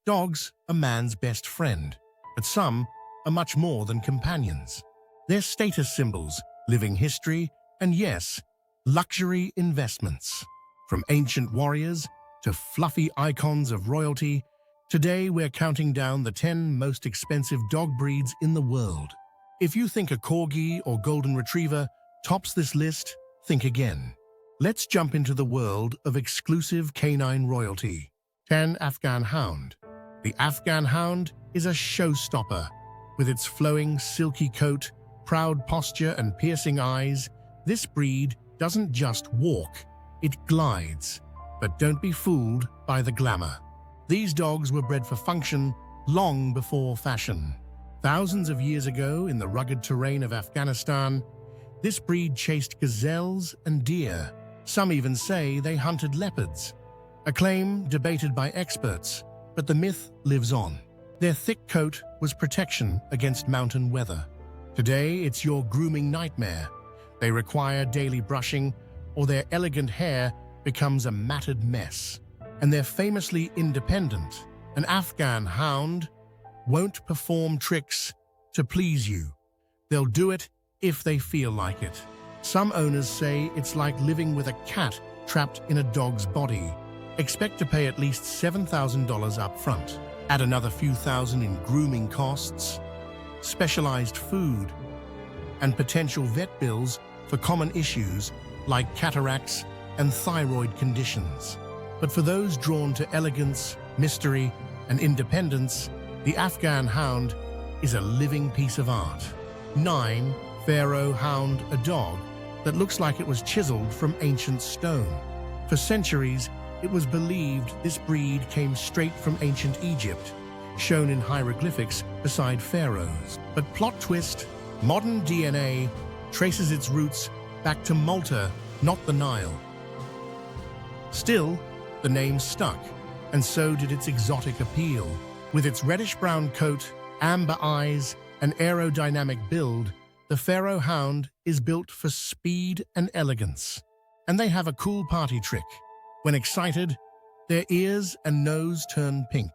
Dogs are man's best friend, but some are much more than companions. They're status symbols, living history, and yes, luxury investments. From ancient warriors to fluffy icons of royalty, today we're counting down the 10 most expensive dog breeds in the world. If you think a Corgi or Golden Retriever tops this list, think again. Let's jump into the world of exclusive canine royalty. 10. Afghan Hound. The Afghan Hound is a showstopper. With its flowing, silky coat, proud posture, and piercing eyes, this breed doesn't just walk, it glides. But don't be fooled by the glamour. These dogs were bred for function long before fashion. Thousands of years ago, in the rugged terrain of Afghanistan, this breed chased gazelles and deer. Some even say they hunted leopards. A claim debated by experts, but the myth lives on. Their thick coat was protection against mountain weather. Today, it's your grooming nightmare. They require daily brushing, or their elegant hair becomes a matted mess. And they're famously independent. An Afghan Hound won't perform tricks to please you. They'll do it if they feel like it. Some owners say it's like living with a cat trapped in a dog's body. Expect to pay at least $7,000 up front. Add another few thousand in grooming costs, specialized food, and potential vet bills for common issues like cataracts and thyroid conditions. But for those drawn to elegance, mystery, and independence, the Afghan Hound is a living piece of art. 9. Pharaoh Hound, a dog that looks like it was chiseled from ancient stone. For centuries, it was believed this breed came straight from ancient Egypt, shown in hieroglyphics beside pharaohs. But plot twist, modern DNA traces its roots back to Malta, not the Nile. Still, the name stuck, and so did its exotic appeal. With its reddish-brown coat, amber eyes, and aerodynamic build, the Pharaoh Hound is built for speed and elegance. And they have a cool party trick. When excited, their ears and nose turn pink.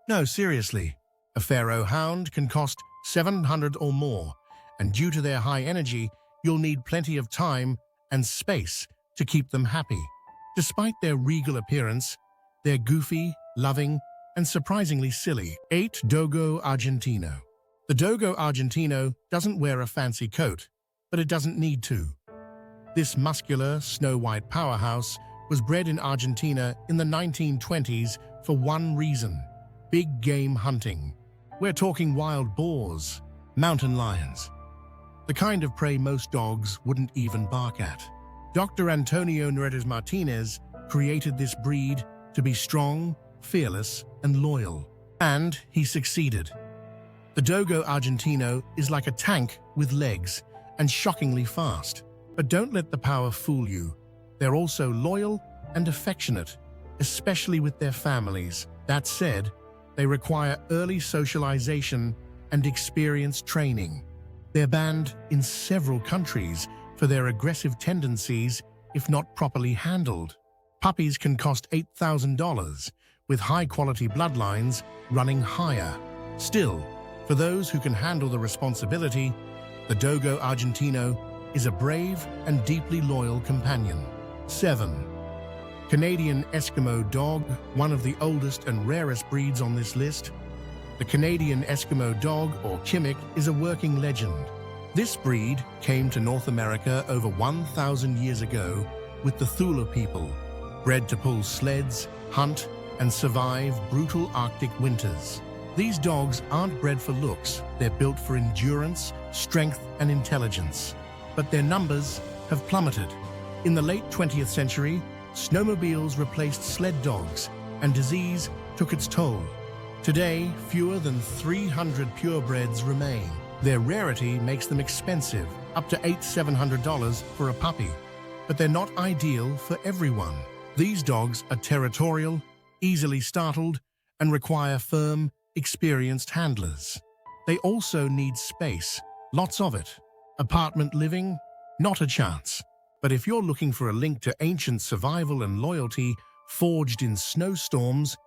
No, seriously, a Pharaoh Hound can cost $700 or more, and due to their high energy, you'll need plenty of time and space to keep them happy. Despite their regal appearance, they're goofy, loving, and surprisingly silly. 8. Dogo Argentino. The Dogo Argentino doesn't wear a fancy coat, but it doesn't need to. This muscular, snow-white powerhouse was bred in Argentina in the 1920s for one reason: big game hunting. We're talking wild boars, mountain lions, the kind of prey most dogs wouldn't even bark at. Dr. Antonio Neredes Martinez created this breed to be strong, fearless, and loyal. And he succeeded. The Dogo Argentino is like a tank with legs and shockingly fast. But don't let the power fool you. They're also loyal and affectionate, especially with their families. That said, they require early socialization and experienced training. They're banned in several countries for their aggressive tendencies if not properly handled. Puppies can cost $8,000, with high-quality bloodlines running higher. Still, for those who can handle the responsibility, the Dogo Argentino is a brave and deeply loyal companion. 7. Canadian Eskimo Dog, one of the oldest and rarest breeds on this list. The Canadian Eskimo Dog, or Kimmick, is a working legend. This breed came to North America over 1,000 years ago with the Thule people, bred to pull sleds, hunt, and survive brutal Arctic winters. These dogs aren't bred for looks, they're built for endurance, strength, and intelligence. But their numbers have plummeted. In the late 20th century, snowmobiles replaced sled dogs, and disease took its toll. Today, fewer than 300 purebreds remain. Their rarity makes them expensive, up to $700 for a puppy. But they're not ideal for everyone. These dogs are territorial, easily startled, and require firm, experienced handlers. They also need space, lots of it. Apartment living? Not a chance. But if you're looking for a link to ancient survival and loyalty forged in snowstorms,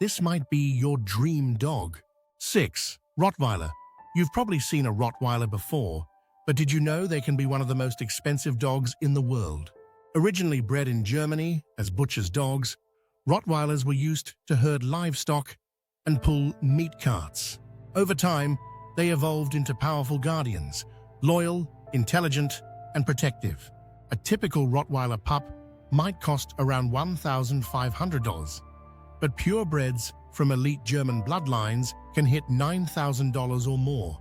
this might be your dream dog. 6. Rottweiler. You've probably seen a Rottweiler before, but did you know they can be one of the most expensive dogs in the world? Originally bred in Germany as butcher's dogs, Rottweilers were used to herd livestock and pull meat carts. Over time, they evolved into powerful guardians, loyal, intelligent, and protective. A typical Rottweiler pup might cost around $1,500, but purebreds from elite German bloodlines can hit $9,000 or more.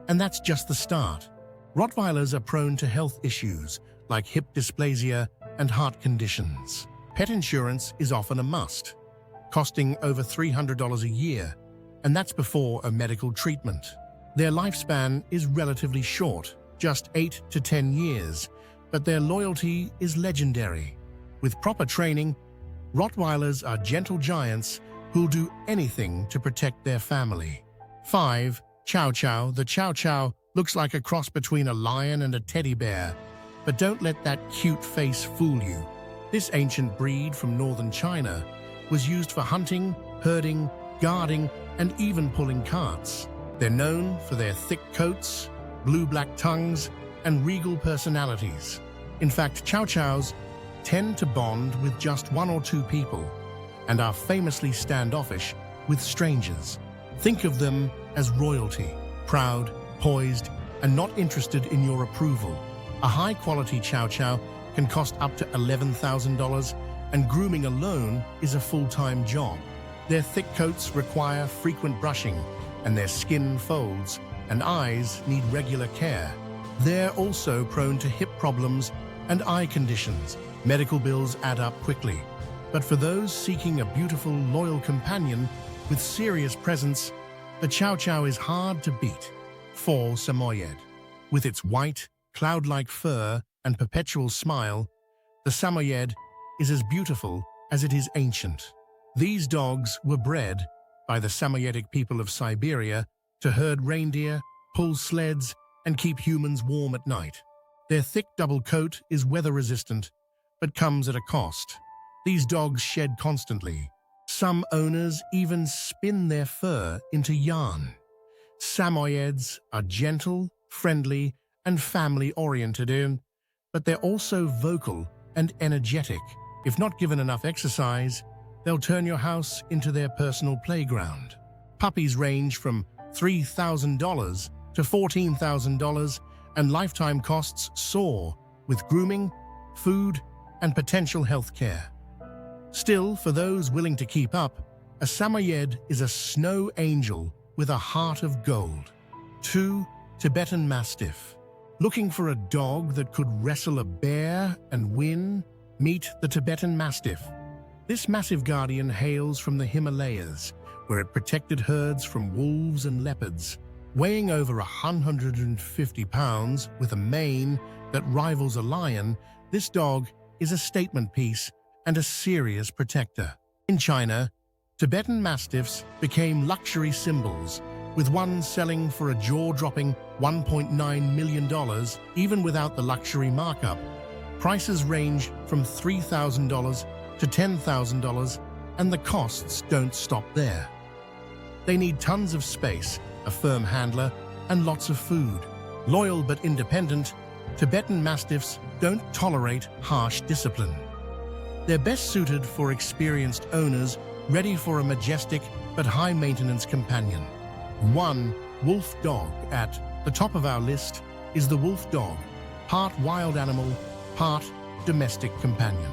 And that's just the start. Rottweilers are prone to health issues like hip dysplasia and heart conditions. Pet insurance is often a must, costing over $300 a year, and that's before a medical treatment. Their lifespan is relatively short, just 8 to 10 years, but their loyalty is legendary. With proper training, Rottweilers are gentle giants who'll do anything to protect their family. 5. Chow Chow. The Chow Chow looks like a cross between a lion and a teddy bear, but don't let that cute face fool you. This ancient breed from northern China was used for hunting, herding, guarding, and even pulling carts. They're known for their thick coats, blue-black tongues, and regal personalities. In fact, Chow Chows tend to bond with just one or two people and are famously standoffish with strangers. Think of them as royalty, proud, poised, and not interested in your approval. A high-quality Chow Chow can cost up to $11,000, and grooming alone is a full-time job. Their thick coats require frequent brushing, and their skin folds and eyes need regular care. They're also prone to hip problems and eye conditions. Medical bills add up quickly. But for those seeking a beautiful, loyal companion with serious presence, the Chow Chow is hard to beat. 4. Samoyed. With its white, cloud-like fur and perpetual smile, the Samoyed is as beautiful as it is ancient. These dogs were bred by the Samoyedic people of Siberia to herd reindeer, pull sleds, and keep humans warm at night. Their thick double coat is weather-resistant, but comes at a cost. These dogs shed constantly. Some owners even spin their fur into yarn. Samoyeds are gentle, friendly, and family-oriented, but they're also vocal and energetic. If not given enough exercise, they'll turn your house into their personal playground. Puppies range from $3,000 to $14,000, and lifetime costs soar with grooming, food, and potential health care. Still, for those willing to keep up, a Samoyed is a snow angel with a heart of gold. 2. Tibetan Mastiff. Looking for a dog that could wrestle a bear and win? Meet the Tibetan Mastiff. This massive guardian hails from the Himalayas, where it protected herds from wolves and leopards. Weighing over 150 pounds with a mane that rivals a lion, this dog is a statement piece and a serious protector. In China, Tibetan Mastiffs became luxury symbols, with one selling for a jaw-dropping $1.9 million, even without the luxury markup. Prices range from $3,000 to $10,000, and the costs don't stop there. They need tons of space, a firm handler, and lots of food. Loyal but independent, Tibetan Mastiffs don't tolerate harsh discipline. They're best suited for experienced owners ready for a majestic but high-maintenance companion. 1. Wolf Dog. At the top of our list is the wolf dog, part wild animal, part domestic companion.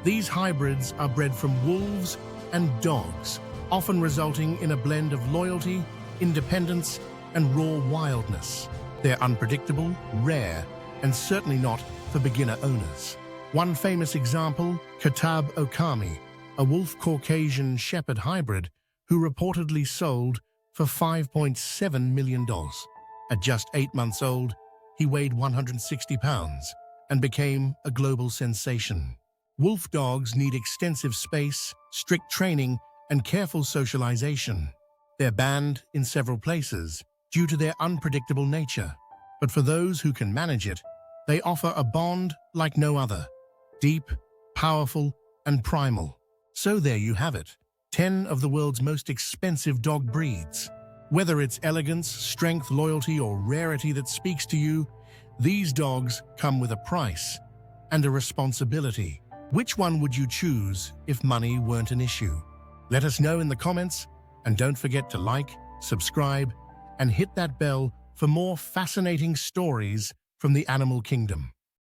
These hybrids are bred from wolves and dogs, often resulting in a blend of loyalty, independence, and raw wildness. They're unpredictable, rare, and certainly not for beginner owners. One famous example, Katab Okami, a wolf Caucasian Shepherd hybrid who reportedly sold for $5.7 million. At just 8 months old, he weighed 160 pounds and became a global sensation. Wolf dogs need extensive space, strict training, and careful socialization. They're banned in several places due to their unpredictable nature. But for those who can manage it, they offer a bond like no other. Deep, powerful, and primal. So there you have it. 10 of the world's most expensive dog breeds. Whether it's elegance, strength, loyalty, or rarity that speaks to you, these dogs come with a price and a responsibility. Which one would you choose if money weren't an issue? Let us know in the comments, and don't forget to like, subscribe, and hit that bell for more fascinating stories from the animal kingdom.